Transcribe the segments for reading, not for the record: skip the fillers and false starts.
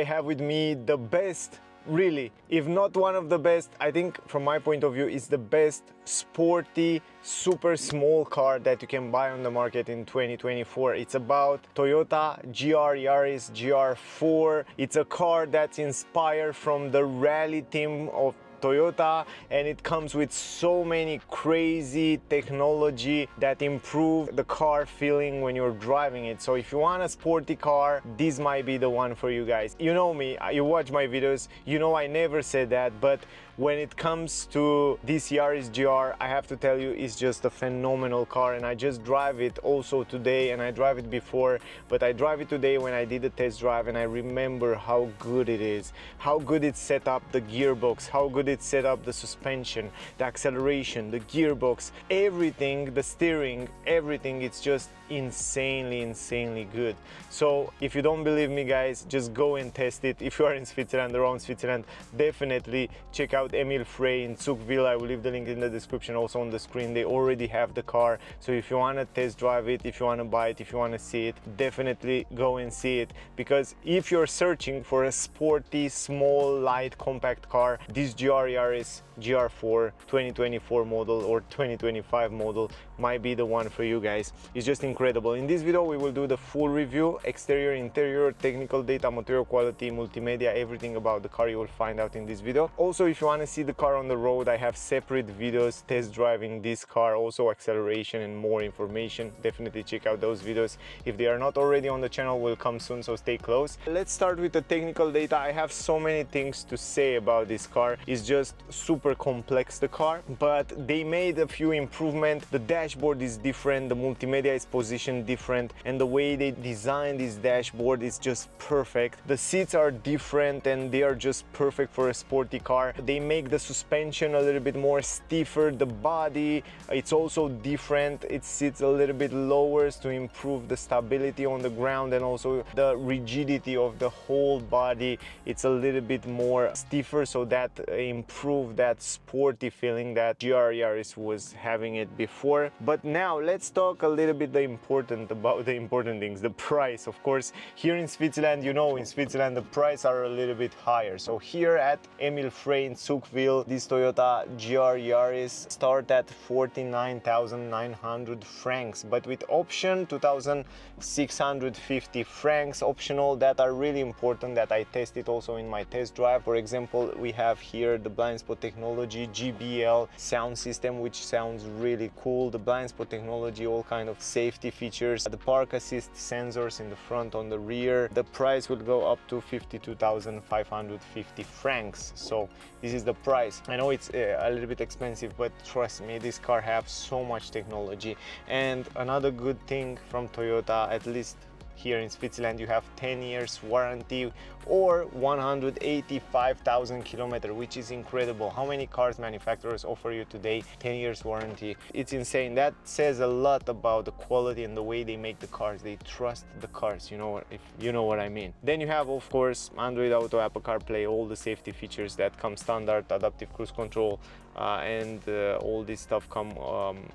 have with me the best, really, if not one of the best, I think from my point of view is the best sporty, super small car that you can buy on the market in 2024. It's about Toyota GR Yaris GR4. It's a car that's inspired from the rally team of Toyota, and it comes with so many crazy technology that improve the car feeling when you're driving it. So if you want a sporty car, this might be the one for you guys. You know me, you watch my videos, you know I never said that, but when it comes to this Yaris GR, I have to tell you, it's just a phenomenal car, and I just drive it also today, and I drive it before, but I drive it today when I did a test drive, and I remember how good it is, how good it's set up, the gearbox, how good it's set up, the suspension, the acceleration, the gearbox, everything, the steering, everything. It's just insanely good. So if you don't believe me, guys, just go and test it. If you are in Switzerland, around Switzerland, definitely check out Emil Frey in Zugville. I will leave the link in the description, also on the screen. They already have the car, so if you want to test drive it, if you want to buy it, if you want to see it, definitely go and see it. Because if you're searching for a sporty, small, light, compact car, this GR Yaris GR4 2024 model or 2025 model might be the one for you guys. It's just incredible. In this video we will do the full review, exterior, interior, technical data, material quality, multimedia, everything about the car you will find out in this video. Also, if you want to see the car on the road, I have separate videos test driving this car, also acceleration and more information. Definitely check out those videos. If they are not already on the channel, will come soon, so stay close. Let's start with the technical data. I have so many things to say about this car. It's just super complex, the car, but they made a few improvements. The dashboard is different, the multimedia is positioned different, and the way they designed this dashboard is just perfect. The seats are different and they are just perfect for a sporty car. They make the suspension a little bit more stiffer, the body, it's also different. It sits a little bit lower to improve the stability on the ground, and also the rigidity of the whole body, it's a little bit more stiffer, so that improve that sporty feeling that GR Yaris was having it before. But now let's talk a little bit about the important things. The price, of course, here in Switzerland, you know, in Switzerland the price are a little bit higher. So here at Emil Frey in Zugville, this Toyota GR Yaris start at 49,900 francs, but with option 2,650 francs optional, that are really important, that I tested also in my test drive. For example, we have here the blind spot technology, GBL sound system, which sounds really cool, the blind spot technology, all kind of safety features, the park assist sensors in the front, on the rear. The price will go up to 52,550 francs. So this is the price. I know it's a little bit expensive, but trust me, this car have so much technology. And another good thing from Toyota, at least here in Switzerland, you have 10 years warranty or 185,000 kilometers, which is incredible. How many cars manufacturers offer you today 10 years warranty? It's insane. That says a lot about the quality and the way they make the cars. They trust the cars, you know, if you know what I mean. Then you have, of course, Android Auto, Apple CarPlay, all the safety features that come standard, adaptive cruise control, and all this stuff come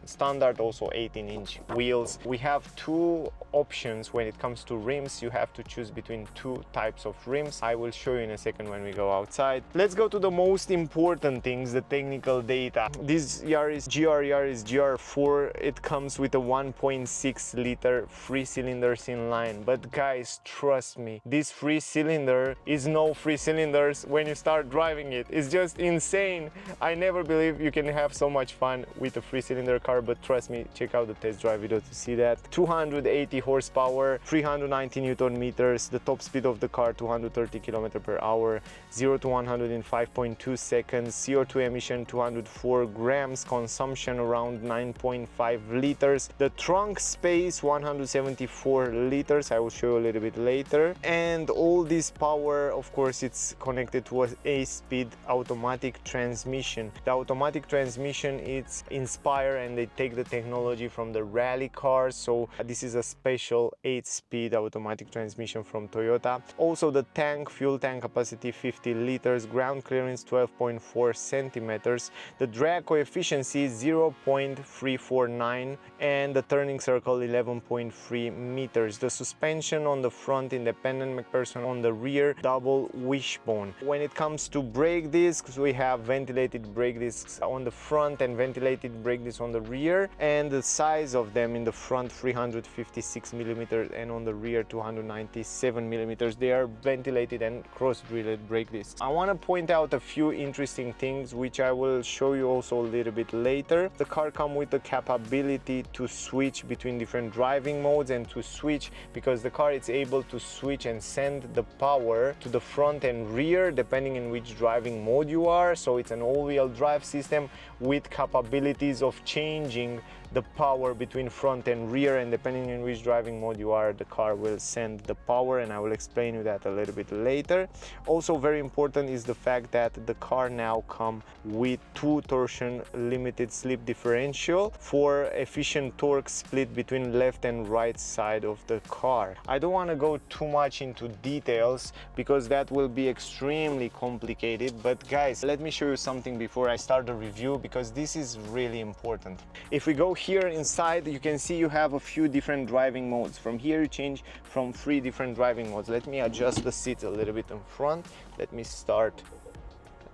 standard. Also 18-inch wheels. We have two options when it comes to rims. You have to choose between two types of rims. I will show you in a second when we go outside. Let's go to the most important things, the technical data. This Yaris GR Yaris GR4, it comes with a 1.6 liter 3 cylinders in line, but guys, trust me, this 3 cylinder is no 3 cylinders when you start driving it. It's just insane. I never believe you can have so much fun with a 3 cylinder car, but trust me, check out the test drive video to see that. 280 horsepower, 390 Newton meters, the top speed of the car 230 km per hour, 0 to 100 in 5.2 seconds, CO2 emission 204 grams, consumption around 9.5 liters, the trunk space 174 liters, I will show you a little bit later. And all this power, of course, it's connected to a 8-speed automatic transmission. The automatic transmission, it's inspired and they take the technology from the rally cars. So this is a special 8-speed automatic transmission from Toyota. Also the tank, fuel tank capacity 50 liters, ground clearance 12.4 centimeters, the drag coefficient is 0.349 and the turning circle 11.3 meters. The suspension on the front independent McPherson, on the rear double wishbone. When it comes to brake discs, we have ventilated brake discs on the front and ventilated brake discs on the rear, and the size of them: in the front 356 millimeters and on the rear 297 millimeters. They are ventilated and cross-drilled brake discs. I want to point out a few interesting things which I will show you also a little bit later. The car comes with the capability to switch between different driving modes and to switch, because the car is able to switch and send the power to the front and rear depending on which driving mode you are. So it's an all-wheel drive system with capabilities of changing the power between front and rear, and depending on which driving mode you are, the car will send the power, and I will explain you that a little bit later. Also very important is the fact that the car now comes with 2 torsion limited slip differential for efficient torque split between left and right side of the car. I don't want to go too much into details because that will be extremely complicated, but guys, let me show you something before I start the review, because this is really important. If we go here inside, you can see you have a few different driving modes. From here you change from 3 different driving modes. Let me adjust the seat a little bit in front. Let me start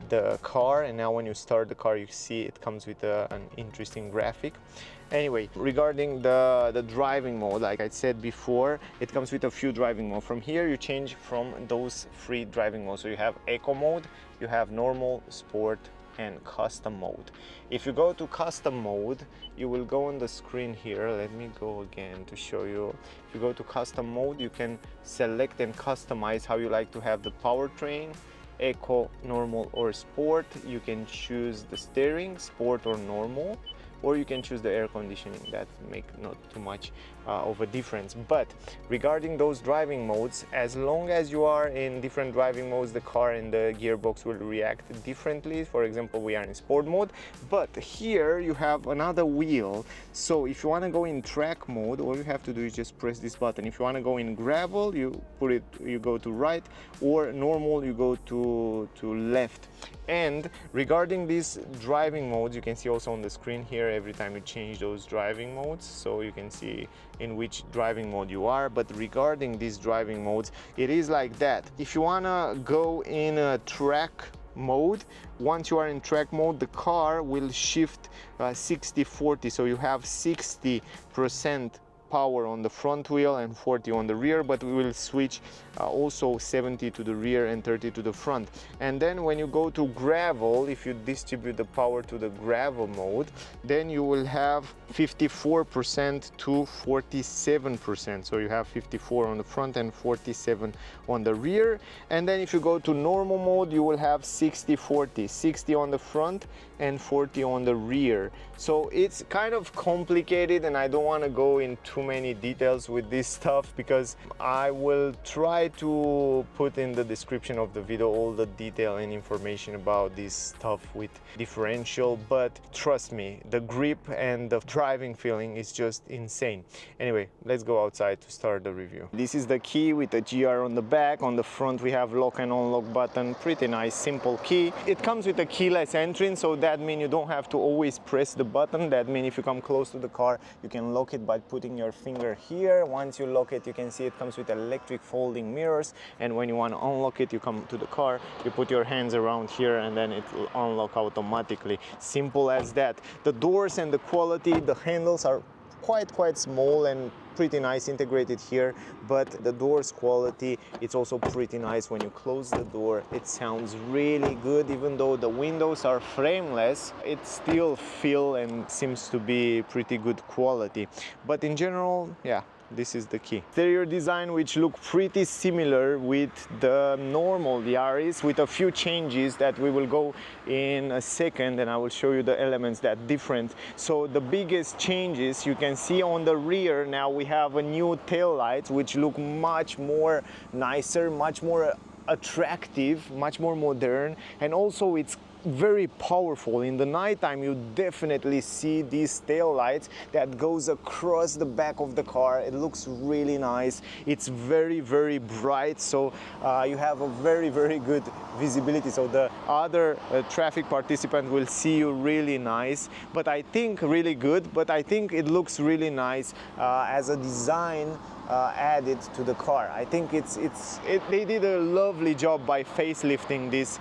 the car, and now when you start the car you see it comes with an interesting graphic. Anyway, regarding the driving mode, like I said before, it comes with a few driving modes. From here you change from those 3 driving modes. So you have eco mode, you have normal, sport and custom mode. If you go to custom mode, you will go on the screen here. Let me go again to show you. If you go to custom mode, you can select and customize how you like to have the powertrain: eco, normal or sport. You can choose the steering, sport or normal, or you can choose the air conditioning. That make not too much of a difference. But regarding those driving modes, as long as you are in different driving modes, the car and the gearbox will react differently. For example, we are in sport mode, but here you have another wheel. So if you want to go in track mode, all you have to do is just press this button. If you want to go in gravel, you go to right, or normal, you go to left. And regarding these driving modes, you can see also on the screen here every time you change those driving modes, so you can see in which driving mode you are. But regarding these driving modes, it is like that. If you want to go in a track mode, once you are in track mode, the car will shift 60-40, so you have 60% power on the front wheel and 40 on the rear, but we will switch also 70 to the rear and 30 to the front. And then when you go to gravel, if you distribute the power to the gravel mode, then you will have 54% to 47%. So you have 54 on the front and 47 on the rear. And then if you go to normal mode, you will have 60-40, 60 on the front and 40 on the rear. So it's kind of complicated, and I don't want to go in too many details with this stuff, because I will try to put in the description of the video all the detail and information about this stuff with differential. But trust me, the grip and the driving feeling is just insane. Anyway, let's go outside to start the review. This is the key with the GR on the back. On the front we have lock and unlock button. Pretty nice, simple key. It comes with a keyless entry, so that means you don't have to always press the button. That means if you come close to the car, you can lock it by putting your finger here. Once you lock it, you can see it comes with electric folding mirrors, and when you want to unlock it, you come to the car, you put your hands around here, and then it will unlock automatically. Simple as that. The doors and the quality, the handles are quite small and pretty nice integrated here, but the doors quality, it's also pretty nice. When you close the door, it sounds really good. Even though the windows are frameless, it still feels and seems to be pretty good quality. But in general, yeah, this is the key. Exterior design, which look pretty similar with the normal Yaris, with a few changes that we will go in a second, and I will show you the elements that different. So the biggest changes you can see on the rear. Now we have a new tail lights, which look much more nicer, much more attractive, much more modern, and also it's very powerful. In the nighttime you definitely see these tail lights that goes across the back of the car. It looks really nice. It's very bright, so you have a very good visibility, so the other traffic participant will see you really nice. But I think really good, but I think it looks really nice as a design added to the car. I think they did a lovely job by facelifting this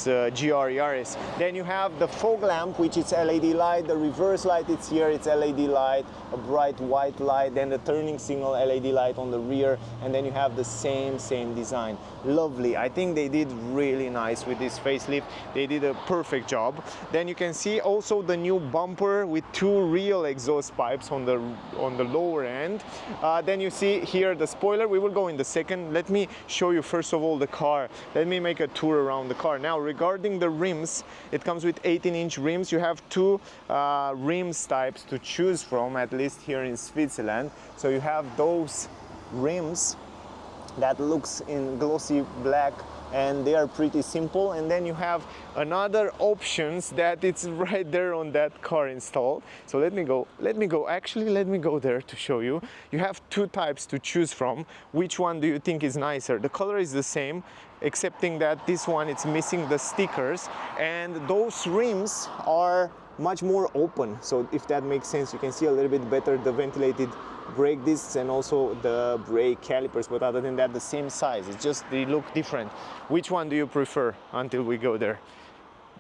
GR Yaris. Then you have the fog lamp, which is LED light. The reverse light, it's here, it's LED light, a bright white light. Then the turning signal LED light on the rear, and then you have the same design. Lovely. I think they did really nice with this facelift. They did a perfect job. Then you can see also the new bumper with two real exhaust pipes on the lower end. Then you see here the spoiler. We will go in the second. Let me show you first of all the car. Let me make a tour around the car. Now, regarding the rims, it comes with 18-inch rims. You have two rims types to choose from, at least here in Switzerland. So you have those rims that looks in glossy black, and they are pretty simple. And then you have another options that it's right there on that car installed. So let me go actually let me go there to show you. You have two types to choose from. Which one do you think is nicer? The color is the same, excepting that this one, it's missing the stickers, and those rims are much more open. So if that makes sense, you can see a little bit better the ventilated brake discs and also the brake calipers, but other than that, the same size. It's just they look different. Which one do you prefer until we go there?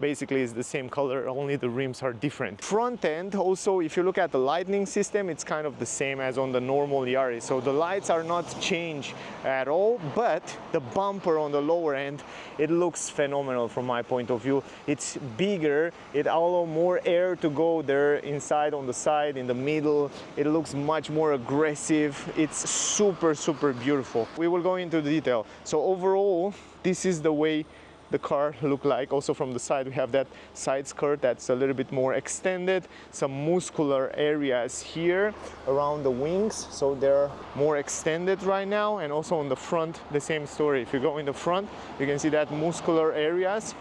Basically it's the same color, only the rims are different. Front end also, if you look at the lighting system, it's kind of the same as on the normal Yaris. So the lights are not changed at all, but the bumper on the lower end, it looks phenomenal from my point of view. It's bigger, it allows more air to go there inside, on the side, in the middle. It looks much more aggressive. It's super beautiful. We will go into the detail. So overall, this is the way the car look like. Also from the side, we have that side skirt that's a little bit more extended, some muscular areas here around the wings, so they're more extended right now. And also on the front, the same story. If you go in the front, you can see that muscular areas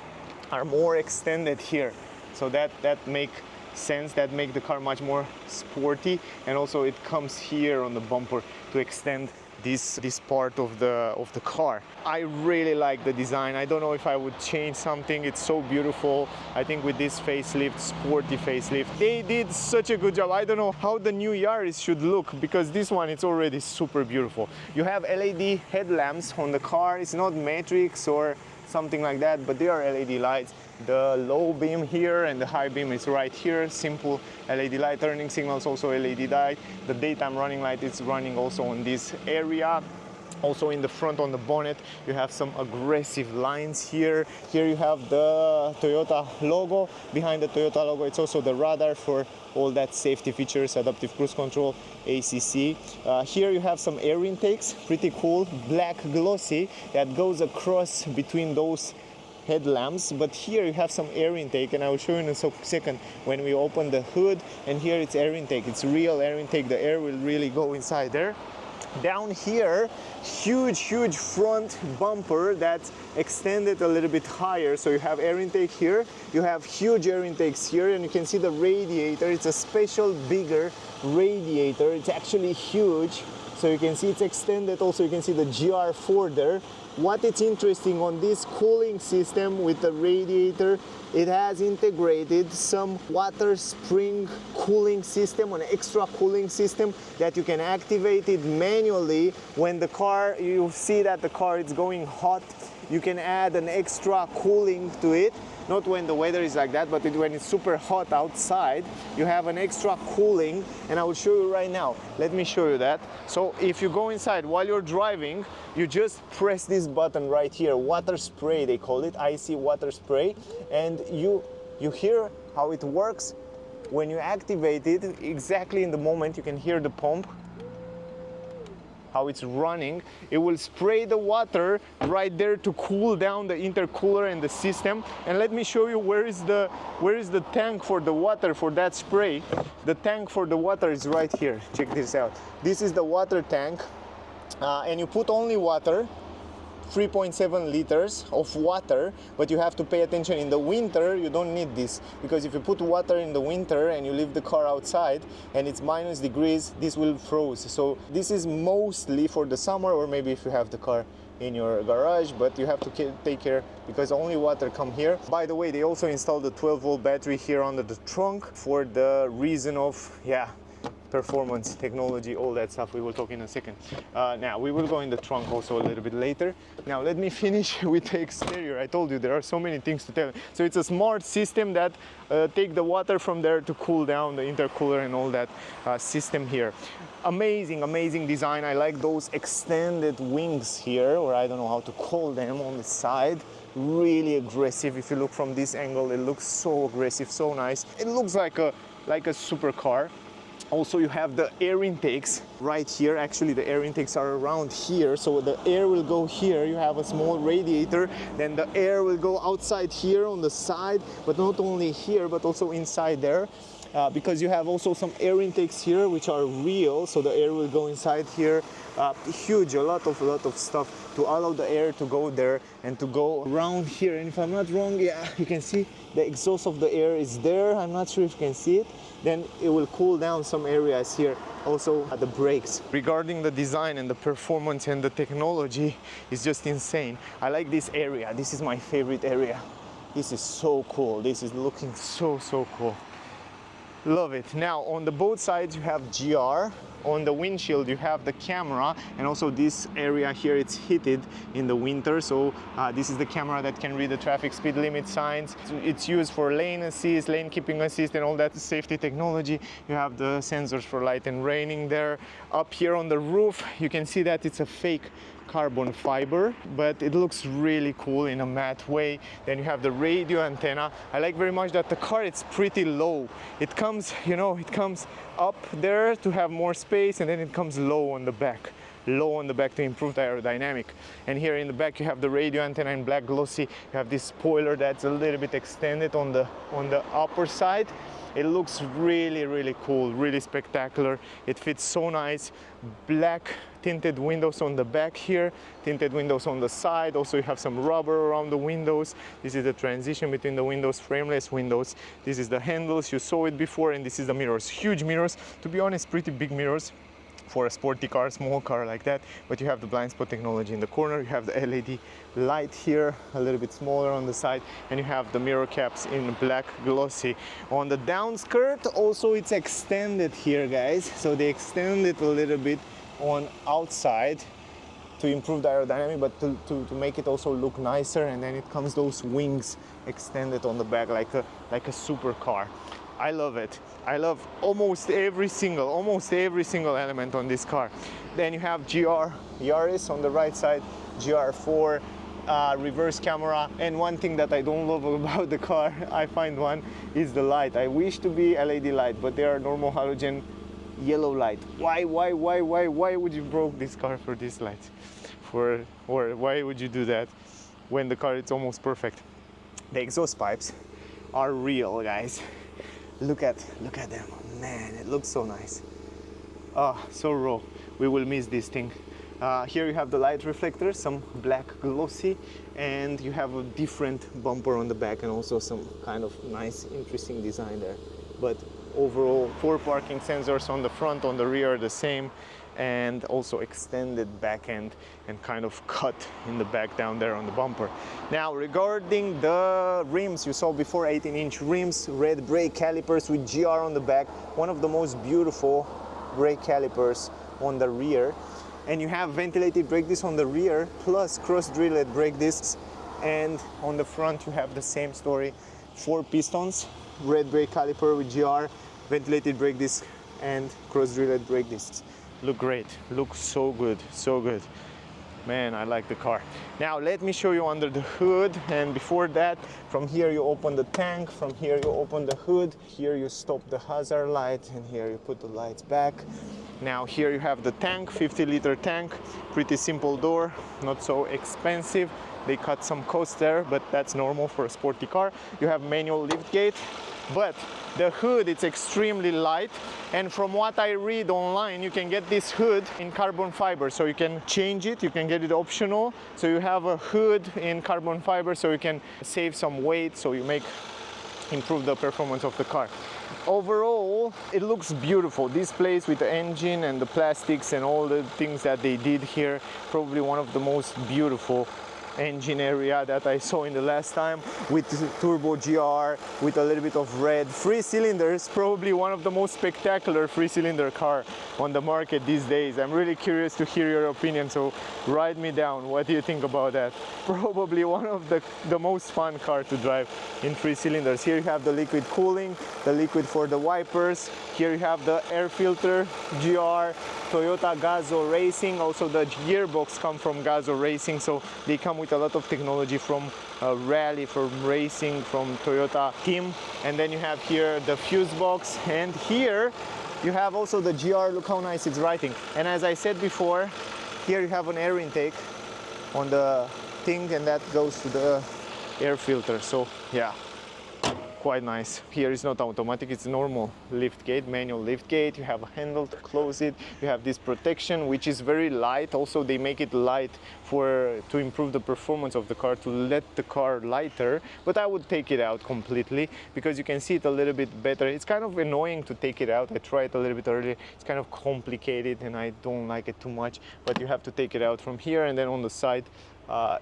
are more extended here, so that make sense, that make the car much more sporty. And also it comes here on the bumper to extend this part of the car. I really like the design. I don't know if I would change something. It's so beautiful. I think with this facelift, sporty facelift, they did such a good job. I don't know how the new Yaris should look, because this one, it's already super beautiful. You have LED headlamps on the car. It's not matrix or something like that, but they are LED lights. The low beam here and the high beam is right here. Simple LED light. Turning signals also LED light. The daytime running light is running also on this area. Also in the front on the bonnet, you have some aggressive lines here. Here you have the Toyota logo. Behind the Toyota logo, it's also the radar for all that safety features, adaptive cruise control, ACC. Here you have some air intakes, pretty cool, black glossy, that goes across between those headlamps. But here you have some air intake, and I will show you in a second when we open the hood. And here it's air intake, it's real air intake. The air will really go inside there. Down here, huge front bumper that's extended a little bit higher, so you have air intake here, you have huge air intakes here, and you can see the radiator. It's a special bigger radiator. It's actually huge, so you can see it's extended. Also you can see the GR4 there. What is interesting on this cooling system with the radiator, it has integrated some water spring cooling system, an extra cooling system that you can activate it manually. When the car, you see that the car is going hot, you can add an extra cooling to it. Not when the weather is like that, but when it's super hot outside, you have an extra cooling, and I will show you right now. Let me show you that. So if you go inside while you're driving, you just press this button right here, water spray they call it, icy water spray, and you hear how it works. When you activate it, exactly in the moment, you can hear the pump, how it's running. It will spray the water right there to cool down the intercooler and the system. And let me show you where is the tank for the water for that spray. The tank for the water is right here. Check this out. This is the water tank, and you put only water 3.7 liters of water, but you have to pay attention. In the winter you don't need this, because if you put water in the winter and you leave the car outside and it's minus degrees, this will froze. So this is mostly for the summer, or maybe if you have the car in your garage, but you have to take care because only water come here. By the way, they also installed a 12-volt battery here under the trunk for the reason of, yeah, performance, technology, all that stuff. We will talk in a second. Now we will go in the trunk also a little bit later. Now let me finish with the exterior. I told you there are so many things to tell. So it's a smart system that take the water from there to cool down the intercooler and all that system here. Amazing design. I like those extended wings here, or I don't know how to call them, on the side. Really aggressive. If you look from this angle, it looks so aggressive, so nice. It looks like a supercar. Also, you have the air intakes right here. Actually, the air intakes are around here, so the air will go here. You have a small radiator, then the air will go outside here on the side, but not only here, but also inside there. Because you have also some air intakes here which are real, so the air will go inside here. Huge, a lot of stuff to allow the air to go there and to go around here. And if I'm not wrong, yeah, you can see the exhaust of the air is there. I'm not sure if you can see it. Then it will cool down some areas here. Also the brakes. Regarding the design and the performance and the technology, is just insane. I like this area. This is my favorite area. This is so cool. This is looking so cool. Love it. Now on the both sides you have GR. On the windshield you have the camera, and also this area here, it's heated in the winter, so this is the camera that can read the traffic speed limit signs. It's used for lane assist, lane keeping assist, and all that safety technology. You have the sensors for light and raining there. Up here on the roof you can see that it's a fake carbon fiber, but it looks really cool in a matte way. Then you have the radio antenna. I like very much that the car, it's pretty low. It comes, you know, it comes up there to have more space, and then it comes low on the back to improve the aerodynamic. And here in the back you have the radio antenna in black glossy. You have this spoiler that's a little bit extended on the upper side. It looks really cool, really spectacular. It fits so nice. Black tinted windows on the back here, tinted windows on the side. Also you have some rubber around the windows. This is the transition between the windows, frameless windows. This is the handles, you saw it before, and this is the mirrors. Huge mirrors, to be honest, pretty big mirrors for a sporty car, small car like that. But you have the blind spot technology in the corner. You have the LED light here, a little bit smaller on the side, and you have the mirror caps in black glossy. On the down skirt also it's extended here, guys, so they extend it a little bit on outside to improve the aerodynamic, but to make it also look nicer. And then it comes those wings extended on the back like a supercar. I love it. I love almost every single element on this car. Then you have GR Yaris on the right side, GR4, reverse camera. And one thing that I don't love about the car, I find one, is the light. I wish to be LED light, but they are normal halogen yellow light. Why would you broke this car for this light? Or why would you do that when the car is almost perfect? The exhaust pipes are real, guys. Look at them, man, it looks so nice. So raw. We will miss this thing. Here you have the light reflectors, some black glossy, and you have a different bumper on the back, and also some kind of nice, interesting design there. But overall, 4 parking sensors on the front, on the rear the same, and also extended back end and kind of cut in the back down there on the bumper. Now regarding the rims, you saw before 18-inch rims, red brake calipers with GR on the back, one of the most beautiful brake calipers on the rear. And you have ventilated brake discs on the rear, plus cross-drilled brake discs, and on the front you have the same story, 4 pistons, red brake caliper with GR, ventilated brake disc, and cross-drilled brake discs. Look great, look so good, so good. Man, I like the car. Now let me show you under the hood, and before that, from here you open the tank, from here you open the hood, here you stop the hazard light, and here you put the lights back. Now here you have the tank, 50-liter tank, pretty simple door, not so expensive. They cut some costs there, but that's normal for a sporty car. You have manual lift gate. but the hood, it's extremely light. And from what I read online, you can get this hood in carbon fiber, so you can change it, you can get it optional. So you have a hood in carbon fiber, so you can save some weight, so you improve the performance of the car. Overall, it looks beautiful. This place with the engine and the plastics and all the things that they did here, probably one of the most beautiful engine area that I saw in the last time, with turbo GR, with a little bit of red. 3 cylinders, probably one of the most spectacular 3-cylinder car on the market these days. I'm really curious to hear your opinion, so write me down. What do you think about that? Probably one of the most fun car to drive in 3 cylinders. Here you have the liquid cooling, the liquid for the wipers. Here you have the air filter, GR, Toyota Gazoo Racing. Also the gearbox come from Gazoo Racing, so they come with a lot of technology from rally, from racing, from Toyota team. And then you have here the fuse box, and here you have also the GR. Look how nice it's writing. And as I said before, here you have an air intake on the thing, and that goes to the air filter. So yeah, quite nice. Here is not automatic, it's normal lift gate, manual lift gate. You have a handle to close it. You have this protection, which is very light. Also, they make it light to improve the performance of the car, to let the car lighter. But I would take it out completely, because you can see it a little bit better. It's kind of annoying to take it out. I tried it a little bit earlier. It's kind of complicated and I don't like it too much, but you have to take it out from here, and then on the side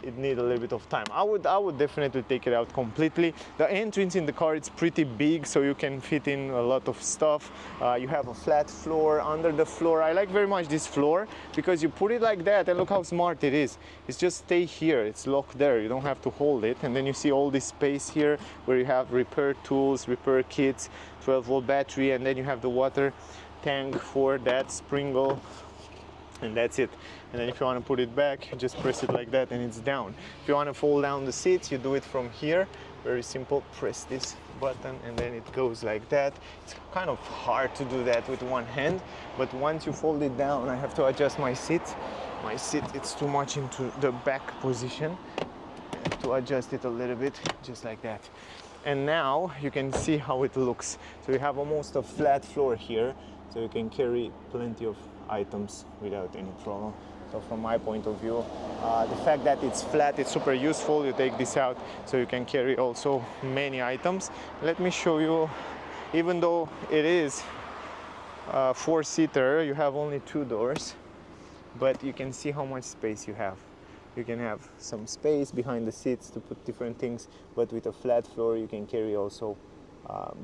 it needs a little bit of time. I would definitely take it out completely. The entrance in the car, it's pretty big, so you can fit in a lot of stuff. You have a flat floor under the floor. I like very much this floor, because you put it like that, and look how smart it is. It's just stay here, it's locked there, you don't have to hold it. And then you see all this space here where you have repair tools, repair kits, 12-volt battery, and then you have the water tank for that Springle, and that's it. And then if you want to put it back, you just press it like that and it's down. If you want to fold down the seats, you do it from here. Very simple, press this button and then it goes like that. It's kind of hard to do that with one hand, but once you fold it down, I have to adjust my seat. My seat, it's too much into the back position. I have to adjust it a little bit, just like that. And now you can see how it looks. So you have almost a flat floor here, so you can carry plenty of items without any problem. So from my point of view, the fact that it's flat, it's super useful. You take this out, so you can carry also many items. Let me show you, even though it is a 4-seater, you have only 2 doors, but you can see how much space you have. You can have some space behind the seats to put different things, but with a flat floor, you can carry also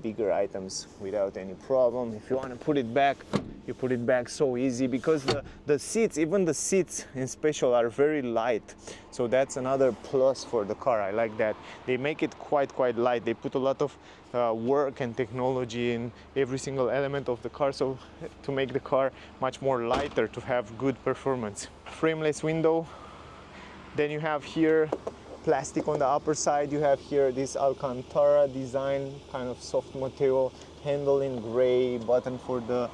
bigger items without any problem. If you want to put it back, you put it back so easy, because the seats, even the seats in special, are very light. So that's another plus for the car. I like that. They make it quite light. They put a lot of work and technology in every single element of the car, so to make the car much more lighter, to have good performance. Frameless window. Then you have here plastic on the upper side. You have here this Alcantara design, kind of soft material, handle in gray, button for the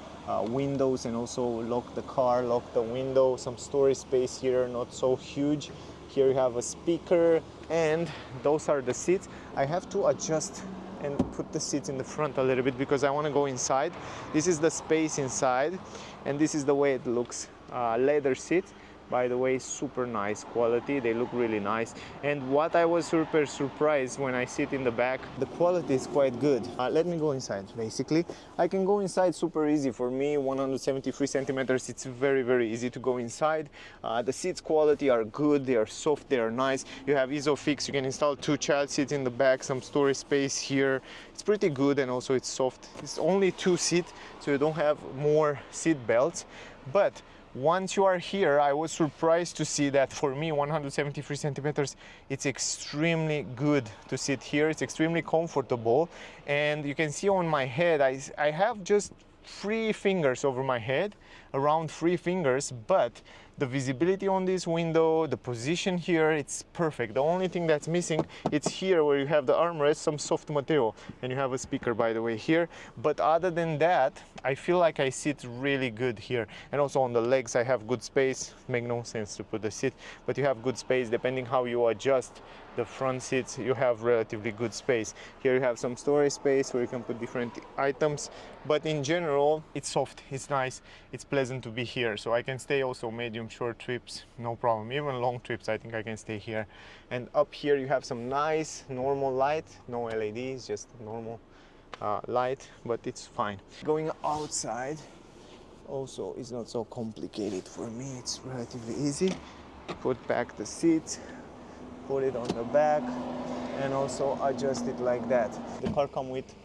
windows, and also lock the car, lock the window. Some storage space here, not so huge. Here you have a speaker, and those are the seats. I have to adjust and put the seats in the front a little bit because I want to go inside. This is the space inside, and this is the way it looks. Leather seats, by the way, super nice quality. They look really nice. And what I was super surprised when I sit in the back, the quality is quite good. Let me go inside. Basically, I can go inside super easy. For me, 173 centimeters, it's very easy to go inside. The seats quality are good. They are soft, they are nice. You have Isofix. You can install 2 child seats in the back, some storage space here. It's pretty good, and also it's soft. It's only 2 seats, so you don't have more seat belts. But once you are here, I was surprised to see that for me, 173 centimeters, it's extremely good to sit here. It's extremely comfortable. And you can see on my head, I have just 3 fingers over my head, around 3 fingers, but the visibility on this window, the position here, it's perfect. The only thing that's missing, it's here where you have the armrest, some soft material, and you have a speaker, by the way, here. But other than that, I feel like I sit really good here. And also on the legs, I have good space. Make no sense to put the seat, but you have good space. Depending how you adjust the front seats, you have relatively good space. Here you have some storage space where you can put different items, but in general, it's soft, it's nice, it's pleasant to be here. So I can stay also medium, short trips, no problem. Even long trips, I think I can stay here. And up here you have some nice normal light, no LEDs, just normal light, but it's fine. Going outside also is not so complicated for me. It's relatively easy. Put back the seats, put it on the back, and also adjust it like that. The car comes with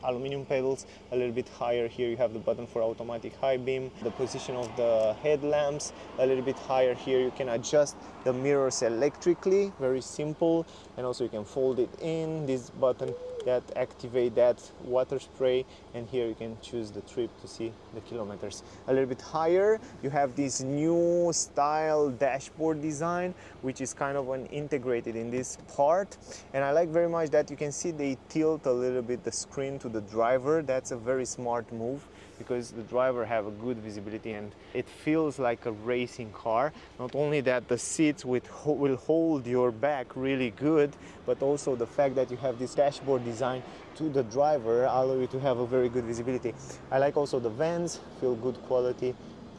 aluminum pedals, a little bit higher. Here you have the button for automatic high beam, the position of the headlamps a little bit higher. Here you can adjust the mirrors electrically, very simple, and also you can fold it in. This button that activate that water spray, and here you can choose the trip to see the kilometers. A little bit higher you have this new style dashboard design, which is kind of integrated in this part, and I like very much that you can see they tilt a little bit the screen to the driver. That's a very smart move, because the driver have a good visibility and it feels like a racing car. Not only that, the seats will hold your back really good, but also the fact that you have this dashboard design to the driver allow you to have a very good visibility. I like also the vents, feel good quality,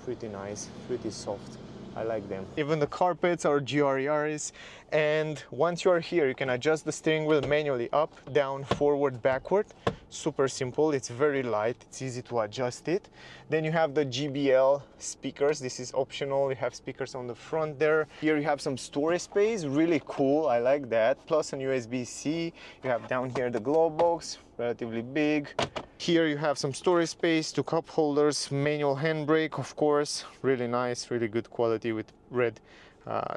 pretty nice, pretty soft. I like them. Even the carpets are GR Yaris, and once you are here you can adjust the steering wheel manually, up, down, forward, backward. Super simple, it's very light, it's easy to adjust it. Then you have the JBL speakers. This is optional. You have speakers on the front there. Here you have some storage space, really cool, I like that. Plus an USB-C. You have down here the glove box, relatively big. Here you have some storage space, two cup holders, manual handbrake, of course, really nice, really good quality with red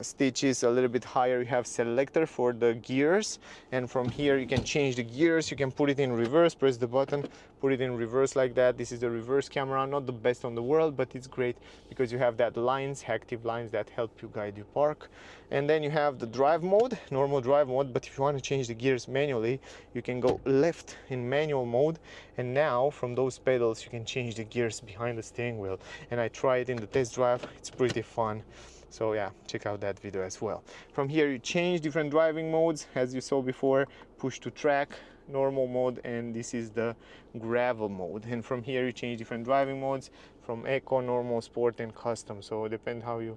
stitches. A little bit higher you have selector for the gears, and from here you can change the gears. You can put it in reverse, press the button, put it in reverse like that. This is the reverse camera, not the best on the world, but it's great because you have that lines, active lines that help you guide your park. And then you have the drive mode, normal drive mode, but if you want to change the gears manually, you can go left in manual mode, and now from those pedals you can change the gears behind the steering wheel. And I tried it in the test drive, it's pretty fun. So yeah, check out that video as well. From here you change different driving modes, as you saw before, push to track, normal mode, and this is the gravel mode. And from here you change different driving modes, from eco, normal, sport, and custom. So depend how you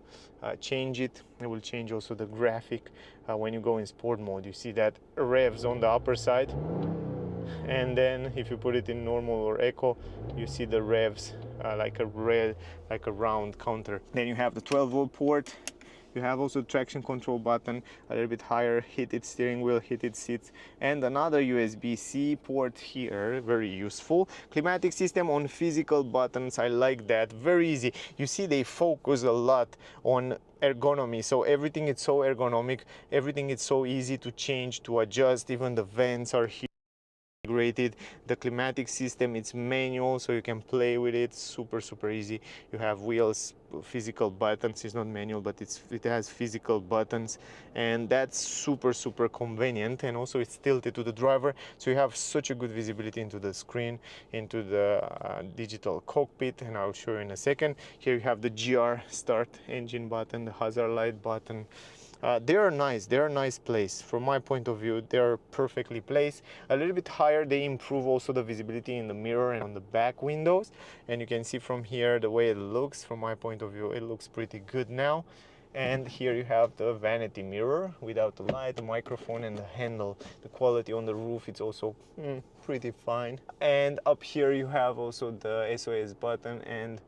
change it. It will change also the graphic when you go in sport mode. You see that revs on the upper side, and then if you put it in normal or eco, you see the revs like a round counter. Then you have the 12-volt port. You have also the traction control button, a little bit higher, heated steering wheel, heated seats, and another USB-C port here, very useful. Climatic system on physical buttons, I like that, very easy. You see they focus a lot on ergonomy, so everything is so ergonomic, everything is so easy to change, to adjust. Even the vents are here integrated. The climatic system, it's manual, so you can play with it, super easy. You have wheels, physical buttons. It's not manual, but it has physical buttons, and that's super convenient. And also it's tilted to the driver, so you have such a good visibility into the screen, into the digital cockpit, and I'll show you in a second. Here you have the GR start engine button, the hazard light button. They are nice, they are a nice place. From my point of view, they are perfectly placed. A little bit higher, they improve also the visibility in the mirror and on the back windows. And you can see from here the way it looks. From my point of view, it looks pretty good now. And here you have the vanity mirror without the light, the microphone, and the handle. The quality on the roof, it's also pretty fine. And up here you have also the SOS button and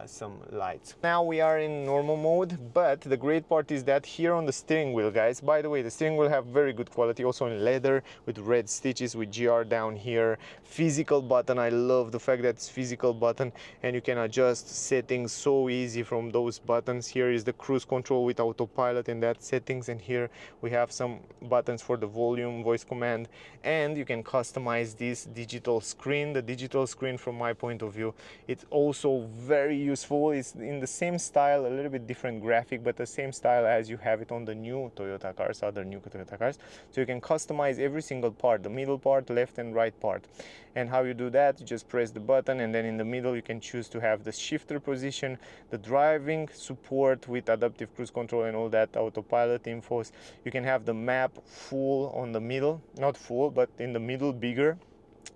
some lights. Now we are in normal mode, but the great part is that here on the steering wheel, guys, by the way, the steering wheel have very good quality, also in leather with red stitches, with GR down here. Physical button, I love the fact that it's physical button and you can adjust settings so easy from those buttons. Here is the cruise control with autopilot and that settings, and here we have some buttons for the volume, voice command, and you can customize this digital screen. The digital screen, from my point of view, it's also very very useful. It's in the same style, a little bit different graphic, but the same style as you have it on the new Toyota cars, other new Toyota cars. So you can customize every single part, the middle part, left and right part. And how you do that, you just press the button, and then in the middle you can choose to have the shifter position, the driving support with adaptive cruise control and all that, autopilot infos. You can have the map full on the middle, not full, but in the middle bigger,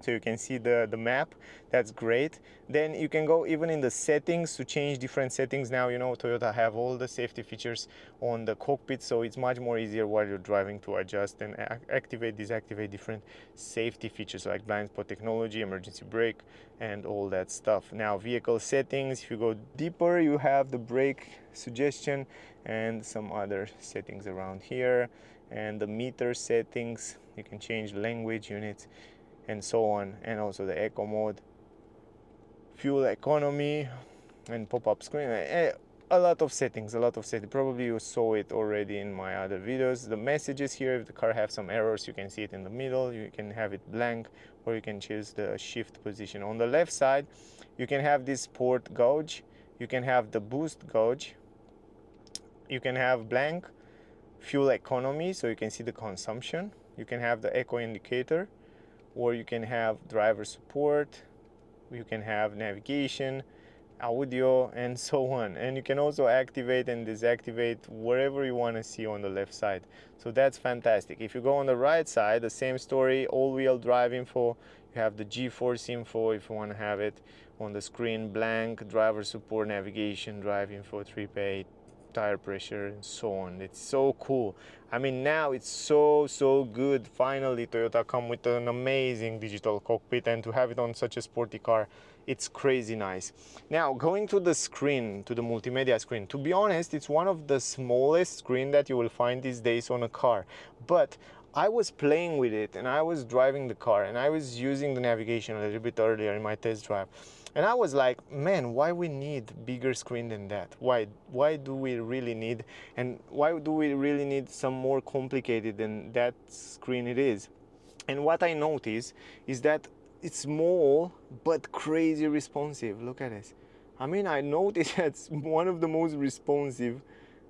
so you can see the map. That's great. Then you can go even in the settings to change different settings. Now, you know, Toyota have all the safety features on the cockpit, so it's much more easier while you're driving to adjust and activate, disactivate different safety features like blind spot technology, emergency brake, and all that stuff. Now, vehicle settings, if you go deeper, you have the brake suggestion and some other settings around here, and the meter settings. You can change language, units, and so on, and also the eco mode, fuel economy, and pop-up screen. A lot of settings. Probably you saw it already in my other videos. The messages here, if the car has some errors, you can see it in the middle. You can have it blank, or you can choose the shift position. On the left side, you can have this sport gauge, you can have the boost gauge, you can have blank, fuel economy, so you can see the consumption. You can have the eco indicator, or you can have driver support, you can have navigation, audio, and so on. And you can also activate and deactivate wherever you want to see on the left side. So that's fantastic. If you go on the right side, the same story, all-wheel drive info. You have the G-force info if you want to have it on the screen, blank, driver support, navigation, drive info, trip aid, tire pressure, and so on. It's so cool. I mean, now it's so good. Finally, Toyota come with an amazing digital cockpit, and to have it on such a sporty car, it's crazy nice. Now, going to the screen, to the multimedia screen, to be honest, it's one of the smallest screen that you will find these days on a car. But I was playing with it, and I was driving the car, and I was using the navigation a little bit earlier in my test drive. And I was like, man, why we need bigger screen than that? Why do we really need, and why do we really need some more complicated than that screen it is? And what I noticed is that it's small but crazy responsive. Look at this. I mean, I noticed that's one of the most responsive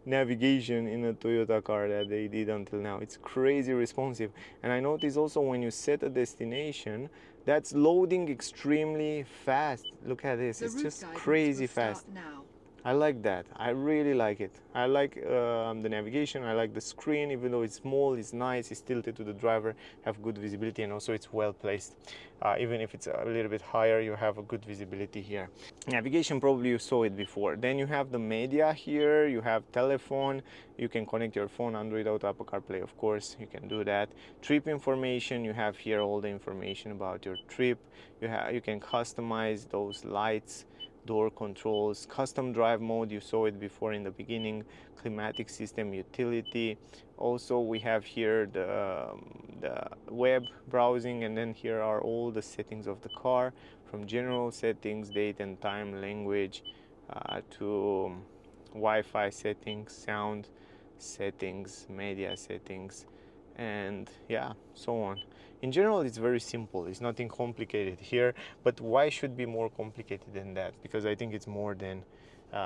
navigation in a Toyota car that they did until now. It's crazy responsive. And I noticed also when you set a destination, that's loading extremely fast. Look at this, it's just crazy fast. I like that. I really like it. I like the navigation. I like the screen, even though it's small, it's nice, it's tilted to the driver, have good visibility, and also it's well placed. Even if it's a little bit higher, you have a good visibility here. Navigation, probably you saw it before. Then you have the media here, you have telephone, you can connect your phone, Android Auto, Apple CarPlay, of course, you can do that. Trip information, you have here all the information about your trip. You can customize those lights, door controls, custom drive mode, you saw it before in the beginning, climatic system, utility. Also we have here the web browsing, and then here are all the settings of the car, from general settings, date and time, language, to Wi-Fi settings, sound settings, media settings, and yeah, so on. In general, it's very simple. It's nothing complicated here, but why should be more complicated than that? Because I think it's more than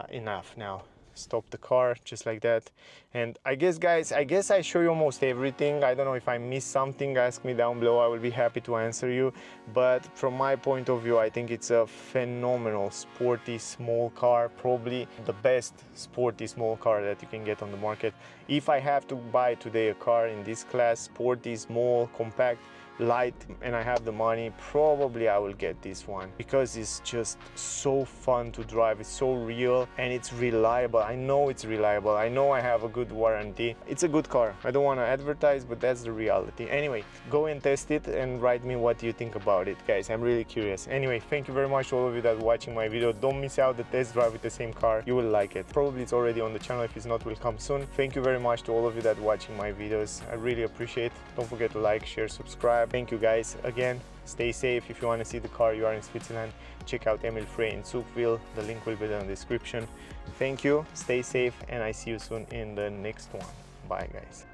enough. Now, stop the car just like that. And I guess, guys, I show you almost everything. I don't know if I missed something, ask me down below. I will be happy to answer you. But from my point of view, I think it's a phenomenal, sporty, small car. Probably the best sporty, small car that you can get on the market. If I have to buy today a car in this class, sporty, small, compact, light, and I have the money, probably I will get this one, because it's just so fun to drive. It's so real and it's reliable. I know it's reliable. I know I have a good warranty. It's a good car. I don't want to advertise, but that's the reality. Anyway, go and test it and write me what you think about it, guys. I'm really curious. Anyway, thank you very much to all of you that are watching my video. Don't miss out the test drive with the same car. You will like it. Probably it's already on the channel. If it's not, will come soon. Thank you very much to all of you that are watching my videos. I really appreciate it. Don't forget to like, share, subscribe. Thank you, guys. Again, stay safe. If you want to see the car, you are in Switzerland, check out Emil Frey in Zugville. The link will be in the description. Thank you, stay safe, and I see you soon in the next one. Bye, guys.